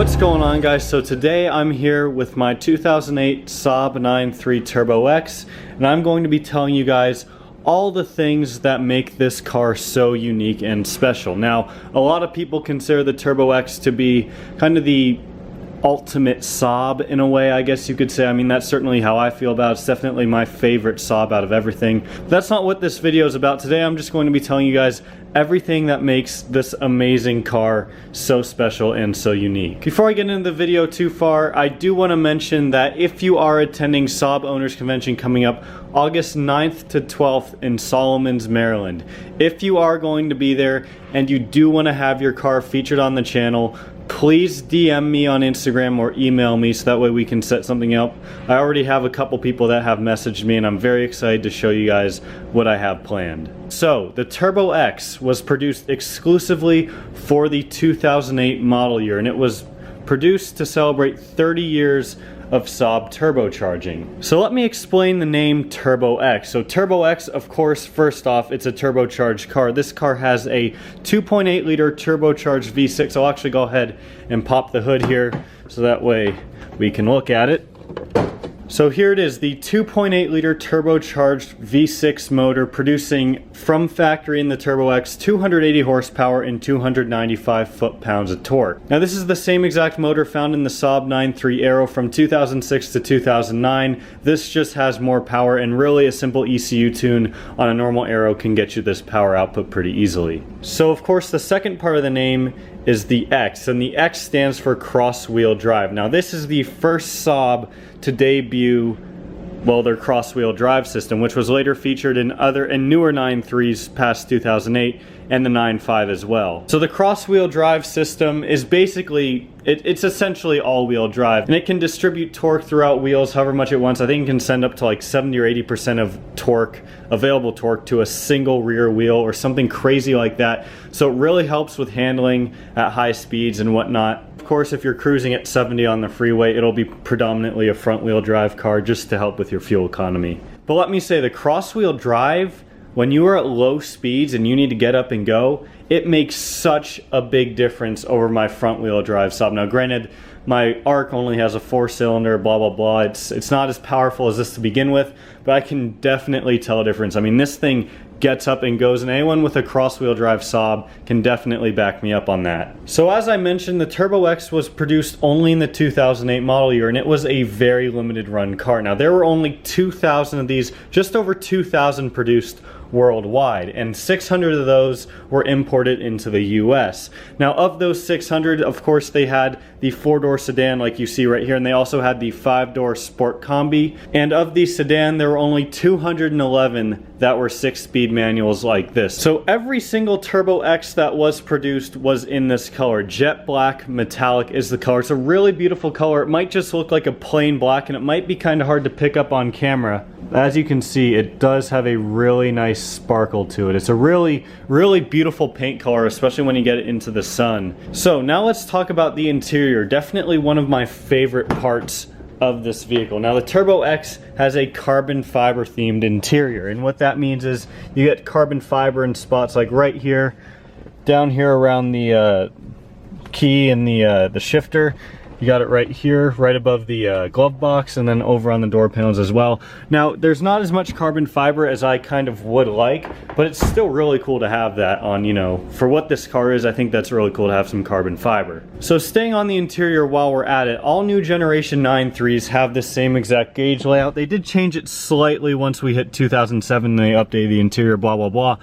What's going on, guys? So today I'm here with my 2008 Saab 9.3 Turbo X, and I'm going to be telling you guys all the things that make this car so unique and special. Now, a lot of people consider the Turbo X to be kind of the ultimate Saab in a way, I guess you could say. I mean, that's certainly how I feel about it. It's definitely my favorite Saab out of everything. But that's not what this video is about. Today I'm just going to be telling you guys everything that makes this amazing car so special and so unique. Before I get into the video too far, I do want to mention that if you are attending Saab Owners Convention coming up August 9th to 12th in Solomons, Maryland, if you are going to be there and you do want to have your car featured on the channel, please DM me on Instagram or email me so that way we can set something up. I already have a couple people that have messaged me, and I'm very excited to show you guys what I have planned. So, the Turbo X was produced exclusively for the 2008 model year, and it was produced to celebrate 30 years of Saab turbocharging. So let me explain the name Turbo X. So Turbo X, of course, first off, it's a turbocharged car. This car has a 2.8 liter turbocharged V6. I'll actually go ahead and pop the hood here so that way we can look at it. So here it is, the 2.8 liter turbocharged V6 motor producing from factory in the Turbo X 280 horsepower and 295 foot-pounds of torque. Now this is the same exact motor found in the Saab 9.3 Aero from 2006 to 2009. This just has more power, and really a simple ECU tune on a normal Aero can get you this power output pretty easily. So of course the second part of the name is the X, and the X stands for cross-wheel drive. Now this is the first Saab to debut, well, their cross-wheel drive system, which was later featured in newer 9.3s past 2008 and the 9.5 as well. So the cross-wheel drive system is basically, it's essentially all-wheel drive, and it can distribute torque throughout wheels however much it wants. I think it can send up to like 70 or 80% of torque, available torque, to a single rear wheel or something crazy like that. So it really helps with handling at high speeds and whatnot. Of course, if you're cruising at 70 on the freeway, it'll be predominantly a front-wheel drive car just to help with your fuel economy. But let me say, the cross-wheel drive, when you are at low speeds and you need to get up and go, it makes such a big difference over my front-wheel drive Saab. Now granted, my ARC only has a 4-cylinder, blah blah blah. It's not as powerful as this to begin with, but I can definitely tell a difference. I mean, this thing gets up and goes, and anyone with a cross-wheel drive Saab can definitely back me up on that. So as I mentioned, the Turbo X was produced only in the 2008 model year, and it was a very limited run car. Now there were only 2,000 of these, just over 2,000 produced worldwide, and 600 of those were imported into the US. Now of those 600, of course, they had the 4-door sedan like you see right here, and they also had the 5-door sport combi, and of the sedan there were only 211 that were 6-speed manuals like this. So every single Turbo X that was produced was in this color. Jet black metallic is the color. It's a really beautiful color. It might just look like a plain black, and it might be kind of hard to pick up on camera. As you can see, it does have a really nice sparkle to it. It's a really, really beautiful paint color, especially when you get it into the sun. So now let's talk about the interior. Definitely one of my favorite parts of this vehicle. Now the Turbo X has a carbon fiber themed interior, and what that means is you get carbon fiber in spots like right here, down here around the key and the shifter. You got it right here, right above the glove box, and then over on the door panels as well. Now, there's not as much carbon fiber as I kind of would like, but it's still really cool to have that on, you know, for what this car is. I think that's really cool to have some carbon fiber. So staying on the interior while we're at it, all new generation 9.3s have the same exact gauge layout. They did change it slightly once we hit 2007, they updated the interior, blah, blah, blah.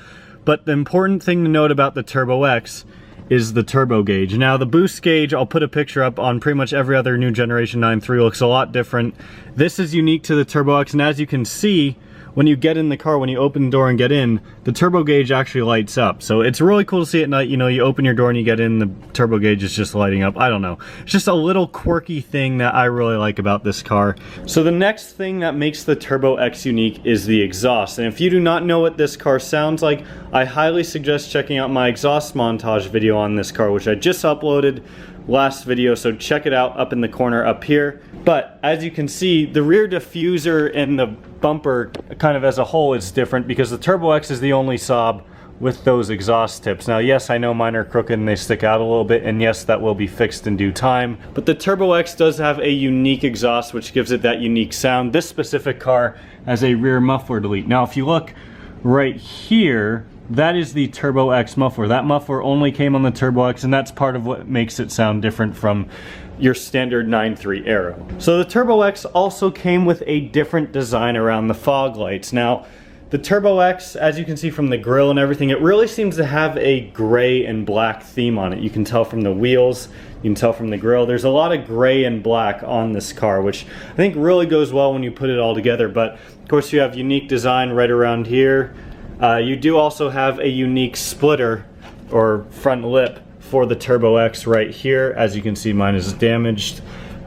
But the important thing to note about the Turbo X is the turbo gauge. Now the boost gauge, I'll put a picture up on pretty much every other new generation 9.3, looks a lot different. This is unique to the Turbo X, and as you can see, when you get in the car, when you open the door and get in, the turbo gauge actually lights up. So it's really cool to see at night. You know, you open your door and you get in, the turbo gauge is just lighting up. I don't know. It's just a little quirky thing that I really like about this car. So the next thing that makes the Turbo X unique is the exhaust. And if you do not know what this car sounds like, I highly suggest checking out my exhaust montage video on this car, which I just uploaded last video, so check it out up in the corner up here. But as you can see, the rear diffuser and the bumper kind of as a whole is different because the Turbo X is the only Saab with those exhaust tips. Now, yes, I know mine are crooked and they stick out a little bit, and yes, that will be fixed in due time. But the Turbo X does have a unique exhaust, which gives it that unique sound. This specific car has a rear muffler delete. Now, if you look right here, that is the Turbo X muffler. That muffler only came on the Turbo X, and that's part of what makes it sound different from your standard 9.3 Aero. So the Turbo X also came with a different design around the fog lights. Now, the Turbo X, as you can see from the grille and everything, it really seems to have a gray and black theme on it. You can tell from the wheels, you can tell from the grille. There's a lot of gray and black on this car, which I think really goes well when you put it all together. But of course you have unique design right around here. You do also have a unique splitter or front lip for the Turbo X right here. As you can see, mine is damaged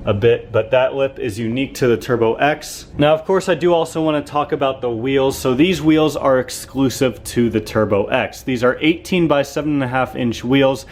a bit, but that lip is unique to the Turbo X. Now, of course, I do also want to talk about the wheels. So these wheels are exclusive to the Turbo X. These are 18 by 7.5 inch wheels,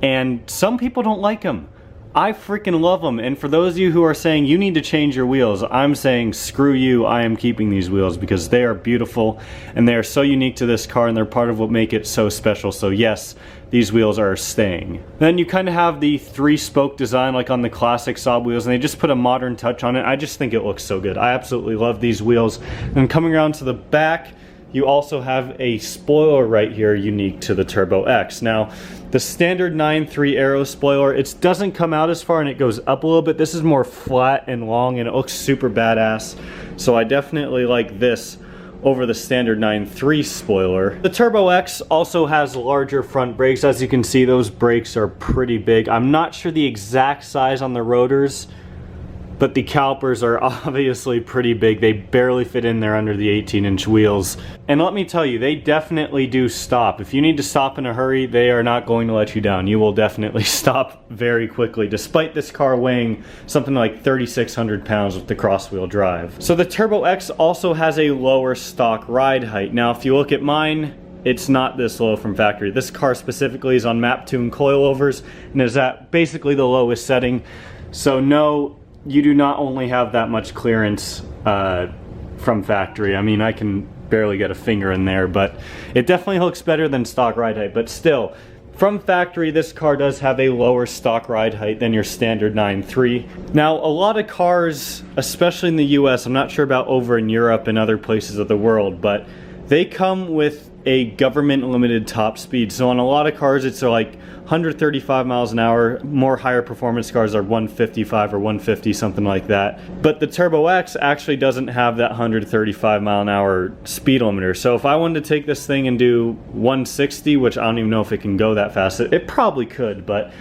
and some people don't like them. I freaking love them, and for those of you who are saying you need to change your wheels, I'm saying screw you, I am keeping these wheels because they are beautiful and they are so unique to this car and they're part of what make it so special. So yes, these wheels are staying. Then you kind of have the 3-spoke design like on the classic Saab wheels, and they just put a modern touch on it. I just think it looks so good. I absolutely love these wheels. And coming around to the back, you also have a spoiler right here unique to the Turbo X. Now, the standard 9.3 Aero spoiler, it doesn't come out as far and it goes up a little bit. This is more flat and long and it looks super badass. So I definitely like this over the standard 9.3 spoiler. The Turbo X also has larger front brakes. As you can see, those brakes are pretty big. I'm not sure the exact size on the rotors, but the calipers are obviously pretty big. They barely fit in there under the 18-inch wheels. And let me tell you, they definitely do stop. If you need to stop in a hurry, they are not going to let you down. You will definitely stop very quickly, despite this car weighing something like 3,600 pounds with the cross-wheel drive. So the Turbo X also has a lower stock ride height. Now, if you look at mine, it's not this low from factory. This car specifically is on map-tuned coilovers and is at basically the lowest setting. So no, you do not only have that much clearance from factory. I mean, I can barely get a finger in there, but it definitely looks better than stock ride height. But still, from factory, this car does have a lower stock ride height than your standard 9.3. Now, a lot of cars, especially in the US, I'm not sure about over in Europe and other places of the world, but they come with a government limited top speed. So on a lot of cars, it's like 135 miles an hour. More higher performance cars are 155 or 150, something like that. But the Turbo X actually doesn't have that 135 mile an hour speed limiter. So if I wanted to take this thing and do 160, which I don't even know if it can go that fast, it probably could, but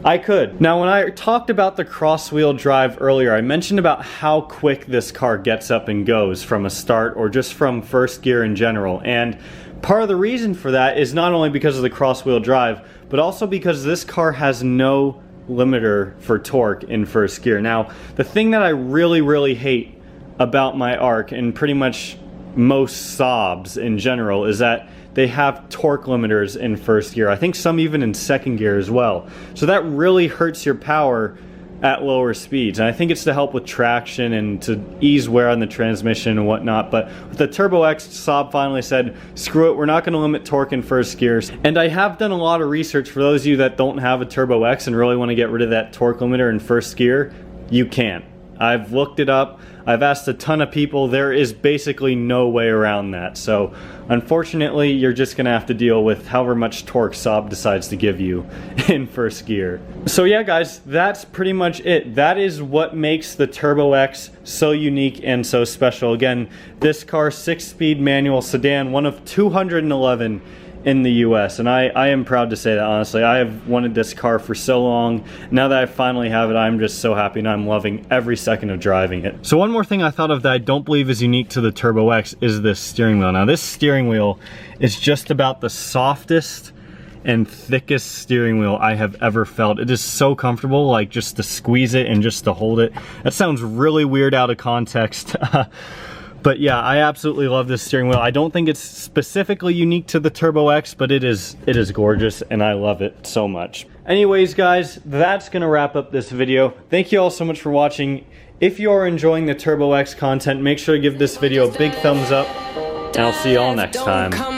I could. Now, when I talked about the cross-wheel drive earlier, I mentioned about how quick this car gets up and goes from a start or just from first gear in general. And part of the reason for that is not only because of the cross-wheel drive, but also because this car has no limiter for torque in first gear. Now, the thing that I really hate about my ARC and pretty much most Saabs in general is that they have torque limiters in first gear. I think some even in second gear as well. So that really hurts your power at lower speeds. And I think it's to help with traction and to ease wear on the transmission and whatnot. But with the Turbo X, Saab finally said, screw it, we're not going to limit torque in first gears. And I have done a lot of research. For those of you that don't have a Turbo X and really want to get rid of that torque limiter in first gear, you can't. I've looked it up. I've asked a ton of people. There is basically no way around that. So unfortunately, you're just gonna have to deal with however much torque Saab decides to give you in first gear. So yeah, guys, that's pretty much it. That is what makes the Turbo X so unique and so special. Again, this car, 6-speed manual sedan, one of 211 in the US, and I am proud to say that, honestly. I have wanted this car for so long. Now that I finally have it, I'm just so happy and I'm loving every second of driving it. So one more thing I thought of that I don't believe is unique to the Turbo X is this steering wheel. Now this steering wheel is just about the softest and thickest steering wheel I have ever felt. It is so comfortable, like just to squeeze it and just to hold it. That sounds really weird out of context. But yeah, I absolutely love this steering wheel. I don't think it's specifically unique to the Turbo X, but it is gorgeous and I love it so much. Anyways, guys, that's gonna wrap up this video. Thank you all so much for watching. If you are enjoying the Turbo X content, make sure to give this video a big thumbs up, and I'll see you all next time.